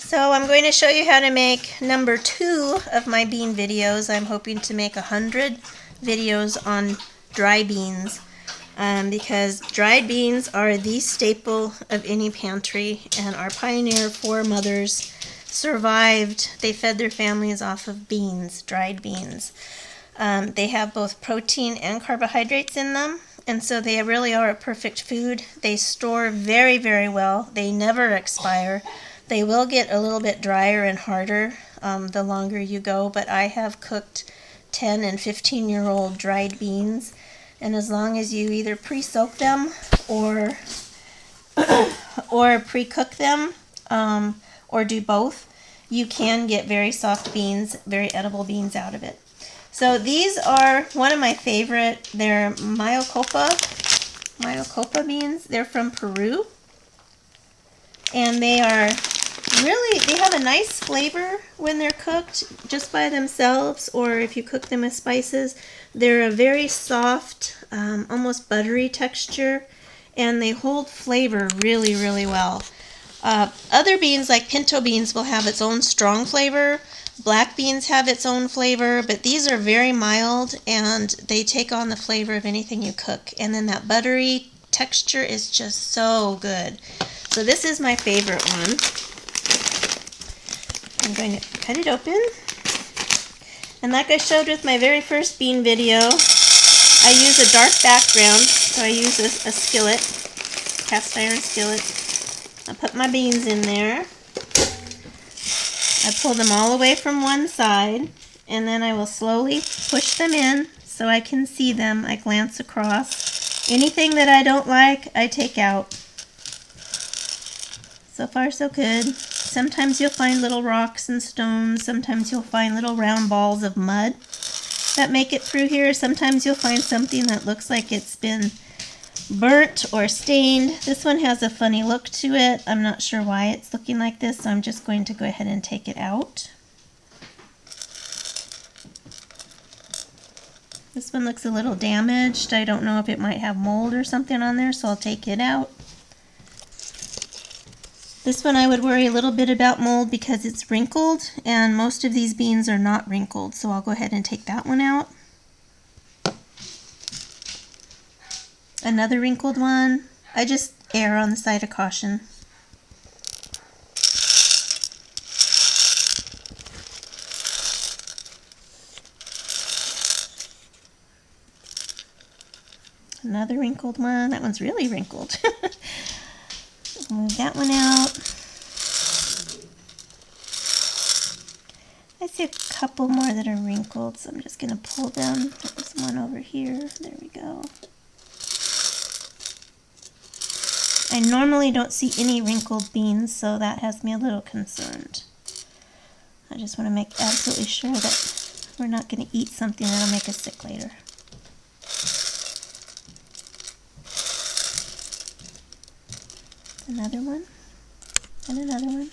So I'm going to show you how to make number 2 of my bean videos. I'm hoping to make 100 videos on dry beans because dried beans are the staple of any pantry, and our pioneer foremothers survived. They fed their families off of beans, dried beans. They have both protein and carbohydrates in them, and so they really are a perfect food. They store very, very well. They never expire. They will get a little bit drier and harder the longer you go, but I have cooked 10 and 15-year-old dried beans, and as long as you either pre-soak them or pre-cook them or do both, you can get very soft beans, very edible beans out of it. So these are one of my favorite. They're Mayocoba beans. They're from Peru, and they are they have a nice flavor when they're cooked just by themselves, or if you cook them with spices. They're a very soft, almost buttery texture, and they hold flavor really, really well. Other beans like pinto beans will have its own strong flavor. Black beans have its own flavor, but these are very mild and they take on the flavor of anything you cook. And then that buttery texture is just so good. So this is my favorite one. I'm going to cut it open. And like I showed with my very first bean video, I use a dark background. So I use a skillet, cast iron skillet. I put my beans in there. I pull them all away from one side, and then I will slowly push them in so I can see them. I glance across. Anything that I don't like, I take out. So far, so good. Sometimes you'll find little rocks and stones. Sometimes you'll find little round balls of mud that make it through here. Sometimes you'll find something that looks like it's been burnt or stained. This one has a funny look to it. I'm not sure why it's looking like this, so I'm just going to go ahead and take it out. This one looks a little damaged. I don't know if it might have mold or something on there, so I'll take it out. This one I would worry a little bit about mold because it's wrinkled, and most of these beans are not wrinkled, so I'll go ahead and take that one out. Another wrinkled one. I just err on the side of caution. Another wrinkled one. That one's really wrinkled. Move that one out. I see a couple more that are wrinkled, so I'm just going to pull them. There's one over here. There we go. I normally don't see any wrinkled beans, so that has me a little concerned. I just want to make absolutely sure that we're not going to eat something that'll make us sick later. Another one, and another one.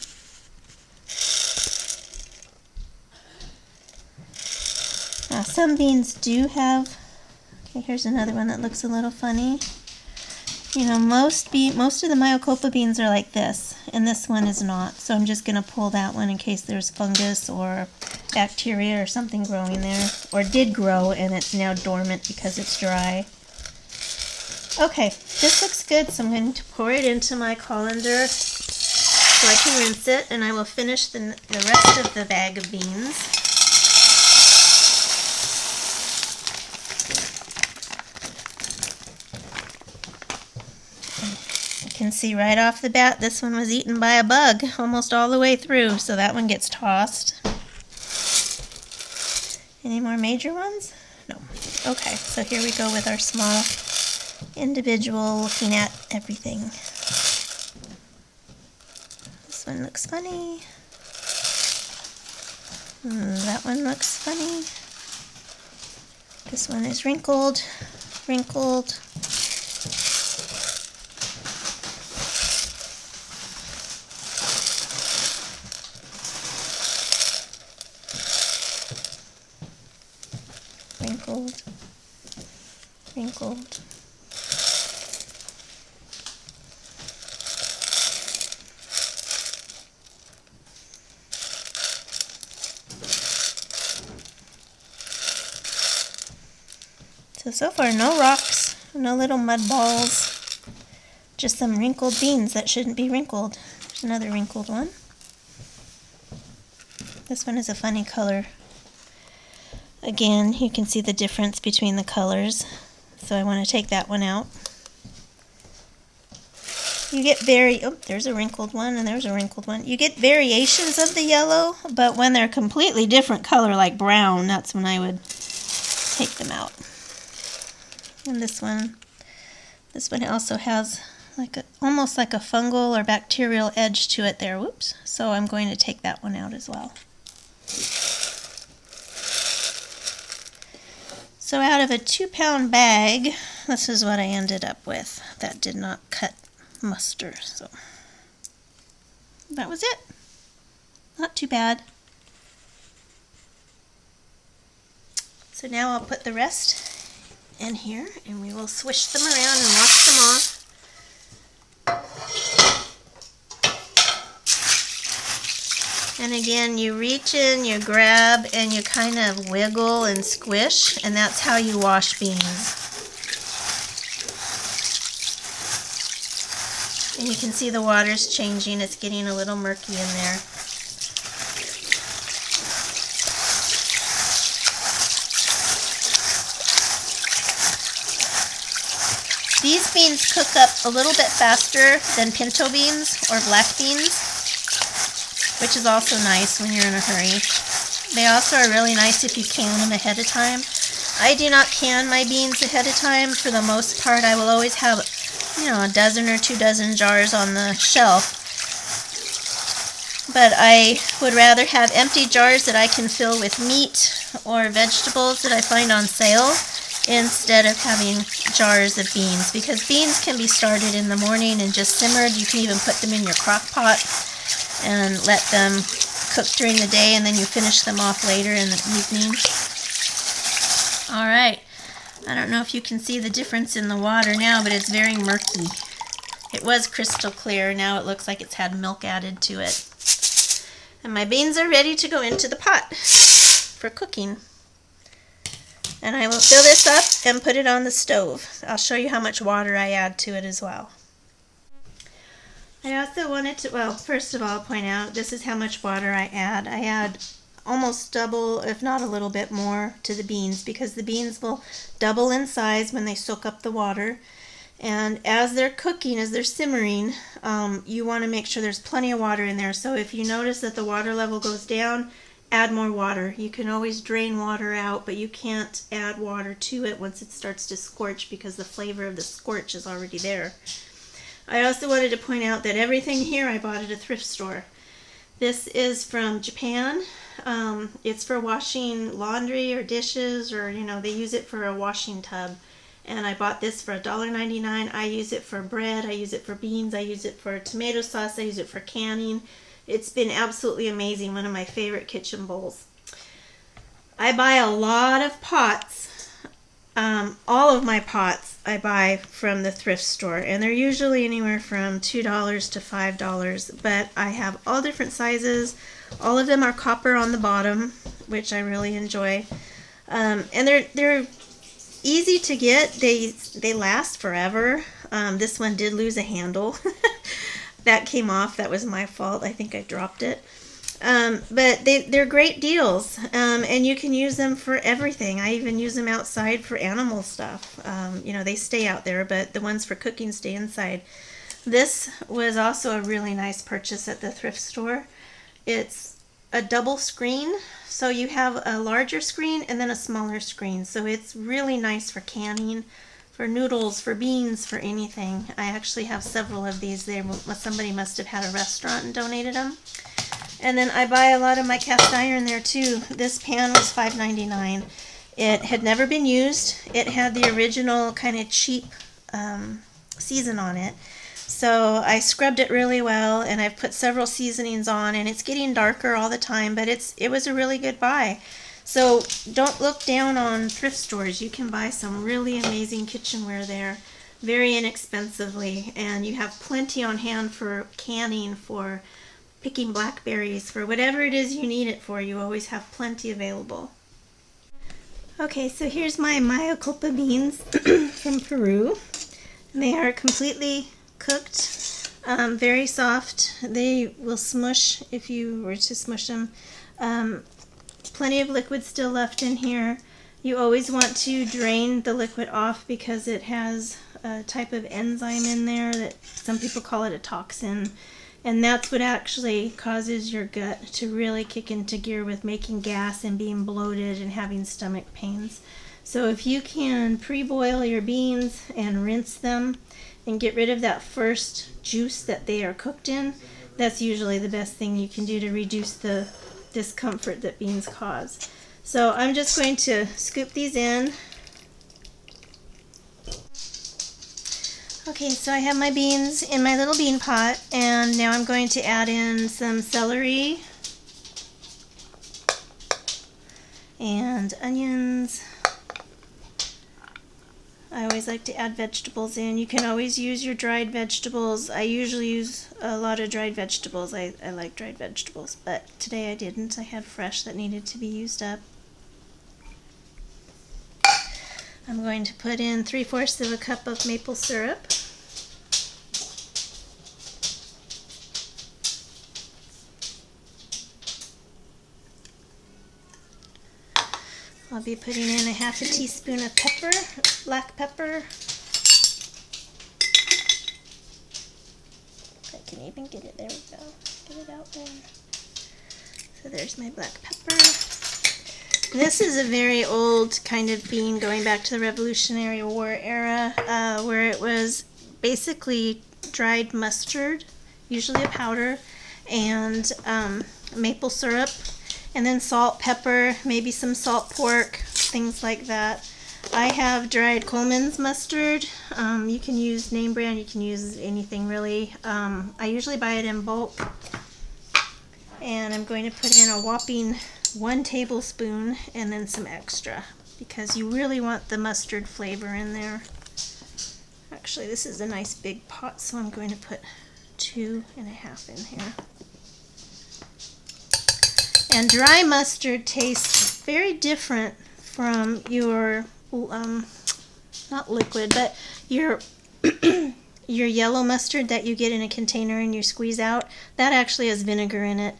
Now some beans do have, okay, here's another one that looks a little funny. You know, most of the Mayocoba beans are like this, and this one is not. So I'm just going to pull that one in case there's fungus or bacteria or something growing there, or did grow and it's now dormant because it's dry. Okay, this looks good, so I'm going to pour it into my colander so I can rinse it, and I will finish the rest of the bag of beans. You can see right off the bat this one was eaten by a bug almost all the way through, so that one gets tossed. Any more major ones? No. Okay, so here we go with our small individual looking at everything. This one looks funny. That one looks funny. This one is wrinkled, wrinkled. Wrinkled, wrinkled. So far no rocks, no little mud balls, just some wrinkled beans that shouldn't be wrinkled. There's another wrinkled one. This one is a funny color. Again, you can see the difference between the colors, so I want to take that one out. You get there's a wrinkled one and there's a wrinkled one. You get variations of the yellow, but when they're completely different color, like brown, that's when I would take them out. And this one also has almost like a fungal or bacterial edge to it there. Whoops. So I'm going to take that one out as well. So out of a 2-pound bag, this is what I ended up with. That did not cut muster, so that was it. Not too bad. So now I'll put the rest in here and we will swish them around and wash them off. And again, you reach in, you grab, and you kind of wiggle and squish, and that's how you wash beans. And you can see the water's changing. It's getting a little murky in there. These beans cook up a little bit faster than pinto beans or black beans, which is also nice when you're in a hurry. They also are really nice if you can them ahead of time. I do not can my beans ahead of time. For the most part, I will always have a dozen or 2 dozen jars on the shelf. But I would rather have empty jars that I can fill with meat or vegetables that I find on sale instead of having jars of beans, because beans can be started in the morning and just simmered. You can even put them in your crock pot and let them cook during the day, and then you finish them off later in the evening. Alright. I don't know if you can see the difference in the water now, but it's very murky. It was crystal clear. Now it looks like it's had milk added to it. And my beans are ready to go into the pot for cooking. And I will fill this up and put it on the stove. I'll show you how much water I add to it as well. I also wanted to, first of all, point out this is how much water I add. I add almost double, if not a little bit more, to the beans, because the beans will double in size when they soak up the water. And as they're cooking, as they're simmering, you want to make sure there's plenty of water in there. So if you notice that the water level goes down, add more water. You can always drain water out, but you can't add water to it once it starts to scorch, because the flavor of the scorch is already there. I also wanted to point out that everything here I bought at a thrift store. This is from Japan. It's for washing laundry or dishes, or they use it for a washing tub. And I bought this for $1.99. I use it for bread, I use it for beans, I use it for tomato sauce, I use it for canning. It's been absolutely amazing. One of my favorite kitchen bowls. I buy a lot of pots. All of my pots I buy from the thrift store, and they're usually anywhere from $2 to $5, but I have all different sizes. All of them are copper on the bottom, which I really enjoy. And they're easy to get. They last forever. This one did lose a handle. That came off. That was my fault. I think I dropped it. But they're great deals, and you can use them for everything. I even use them outside for animal stuff. They stay out there, but the ones for cooking stay inside. This was also a really nice purchase at the thrift store. It's a double screen, so you have a larger screen and then a smaller screen. So it's really nice for canning, for noodles, for beans, for anything. I actually have several of these. Somebody must have had a restaurant and donated them. And then I buy a lot of my cast iron there too. This pan was $5.99. It had never been used. It had the original kind of cheap season on it. So I scrubbed it really well, and I've put several seasonings on, and it's getting darker all the time, but it was a really good buy. So don't look down on thrift stores. You can buy some really amazing kitchenware there very inexpensively, and you have plenty on hand for canning, for picking blackberries, for whatever it is you need it for. You always have plenty available. Okay, so here's my Mayocoba beans from Peru. They are completely cooked, very soft. They will smush if you were to smush them. Plenty of liquid still left in here. You always want to drain the liquid off because it has a type of enzyme in there that some people call it a toxin. And that's what actually causes your gut to really kick into gear with making gas and being bloated and having stomach pains. So if you can pre-boil your beans and rinse them and get rid of that first juice that they are cooked in, that's usually the best thing you can do to reduce the discomfort that beans cause. So I'm just going to scoop these in. Okay, so I have my beans in my little bean pot, and now I'm going to add in some celery and onions. I always like to add vegetables in. You can always use your dried vegetables. I usually use a lot of dried vegetables. I like dried vegetables, but today I didn't. I had fresh that needed to be used up. I'm going to put in 3/4 of a cup of maple syrup. I'll be putting in a 1/2 teaspoon of pepper, black pepper. I can even get it, there we go. Get it out there. So there's my black pepper. This is a very old kind of bean going back to the Revolutionary War era, where it was basically dried mustard, usually a powder, and maple syrup, and then salt, pepper, maybe some salt pork, things like that. I have dried Coleman's mustard. You can use name brand, you can use anything really. I usually buy it in bulk, and I'm going to put in a whopping 1 tablespoon and then some extra because you really want the mustard flavor in there. Actually, this is a nice big pot, so I'm going to put 2.5 in here. And dry mustard tastes very different from your, not liquid, but your your yellow mustard that you get in a container and you squeeze out. That actually has vinegar in it.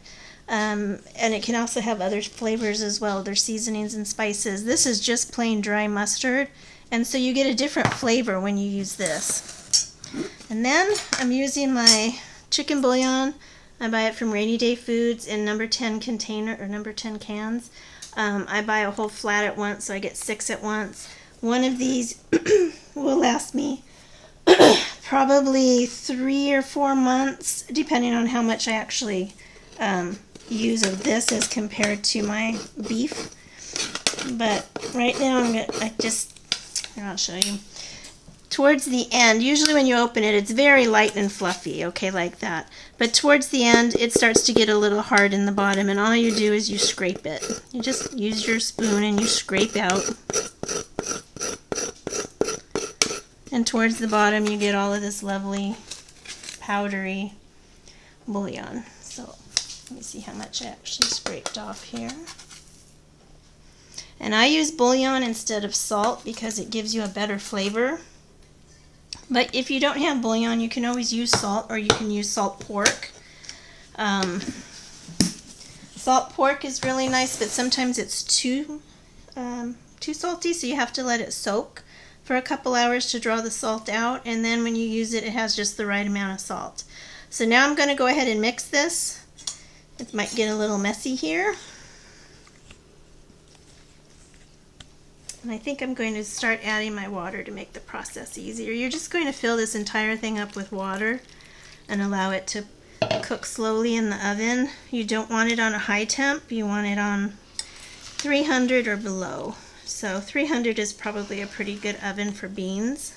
And it can also have other flavors as well. There's seasonings and spices. This is just plain dry mustard, and so you get a different flavor when you use this. And then I'm using my chicken bouillon. I buy it from Rainy Day Foods in number 10 container or number 10 cans. I buy a whole flat at once, so I get 6 at once. One of these will last me probably 3 or 4 months, depending on how much I actually use of this as compared to my beef. But right now I'll show you. Towards the end, usually when you open it, it's very light and fluffy, okay, like that. But towards the end, it starts to get a little hard in the bottom, and all you do is you scrape it. You just use your spoon and you scrape out. And towards the bottom, you get all of this lovely, powdery bouillon. So let me see how much I actually scraped off here. And I use bouillon instead of salt because it gives you a better flavor. But if you don't have bouillon, you can always use salt, or you can use salt pork. Salt pork is really nice, but sometimes it's too salty, so you have to let it soak for a couple hours to draw the salt out, and then when you use it, it has just the right amount of salt. So now I'm going to go ahead and mix this. It might get a little messy here. And I think I'm going to start adding my water to make the process easier. You're just going to fill this entire thing up with water and allow it to cook slowly in the oven. You don't want it on a high temp. You want it on 300 or below. So 300 is probably a pretty good oven for beans.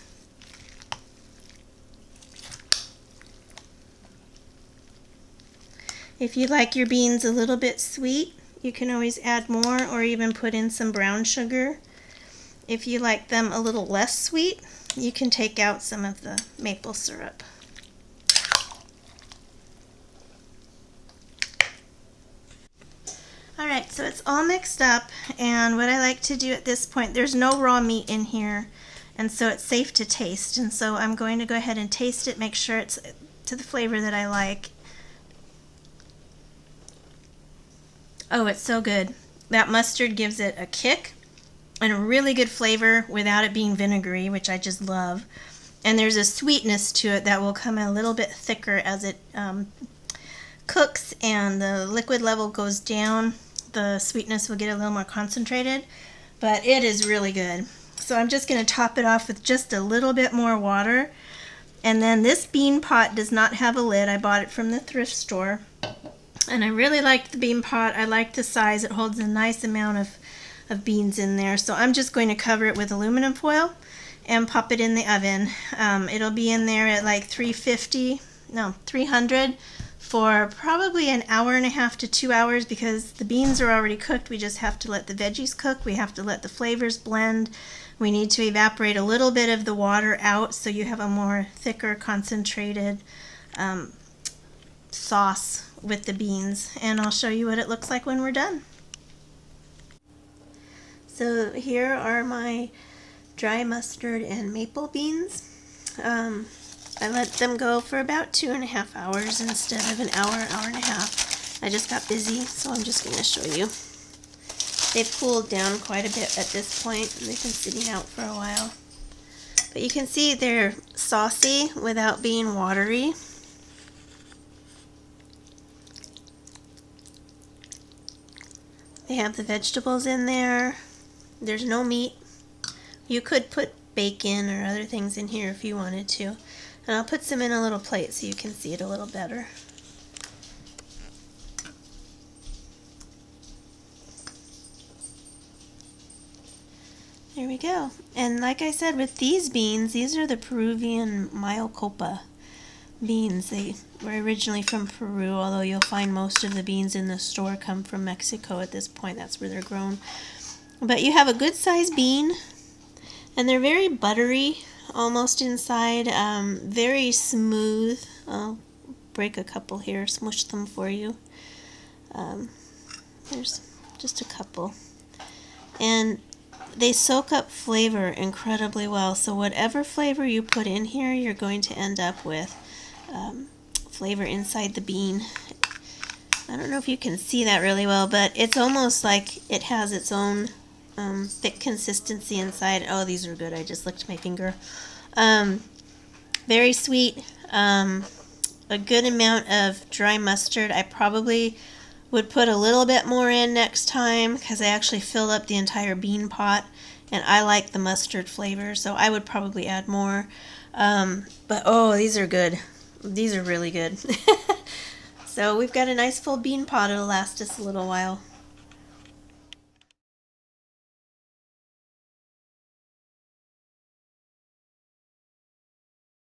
If you like your beans a little bit sweet, you can always add more or even put in some brown sugar. If you like them a little less sweet, you can take out some of the maple syrup. Alright, So it's all mixed up, and what I like to do at this point, there's no raw meat in here, and so it's safe to taste. And so I'm going to go ahead and taste it, make sure it's to the flavor that I like. Oh, it's so good. That mustard gives it a kick and a really good flavor without it being vinegary, which I just love. And there's a sweetness to it that will come a little bit thicker as it cooks and the liquid level goes down. The sweetness will get a little more concentrated, but it is really good. So I'm just going to top it off with just a little bit more water. And then this bean pot does not have a lid. I bought it from the thrift store. And I really like the bean pot. I like the size. It holds a nice amount of beans in there. So I'm just going to cover it with aluminum foil and pop it in the oven. It'll be in there at like 300 for probably an hour and a half to 2 hours, because the beans are already cooked. We just have to let the veggies cook. We have to let the flavors blend. We need to evaporate a little bit of the water out so you have a more thicker, concentrated sauce with the beans. And I'll show you what it looks like when we're done. So here are my dry mustard and maple beans. I let them go for about 2.5 hours instead of an hour, hour and a half. I just got busy, so I'm just going to show you. They've cooled down quite a bit at this point, and they've been sitting out for a while. But you can see they're saucy without being watery. They have the vegetables in there. There's no meat. You could put bacon or other things in here if you wanted to. And I'll put some in a little plate so you can see it a little better. There we go. And like I said, with these beans, these are the Peruvian Mayocoba beans. They were originally from Peru, although you'll find most of the beans in the store come from Mexico at this point. That's where they're grown. But you have a good sized bean, and they're very buttery almost inside, very smooth. I'll break a couple here, smush them for you. There's just a couple. And they soak up flavor incredibly well, so whatever flavor you put in here, you're going to end up with flavor inside the bean. I don't know if you can see that really well, but it's almost like it has its own thick consistency inside. Oh, these are good. I just licked my finger. Very sweet. A good amount of dry mustard. I probably would put a little bit more in next time because I actually filled up the entire bean pot, and I like the mustard flavor, so I would probably add more. But oh, these are good. These are really good. So we've got a nice full bean pot. It'll last us a little while.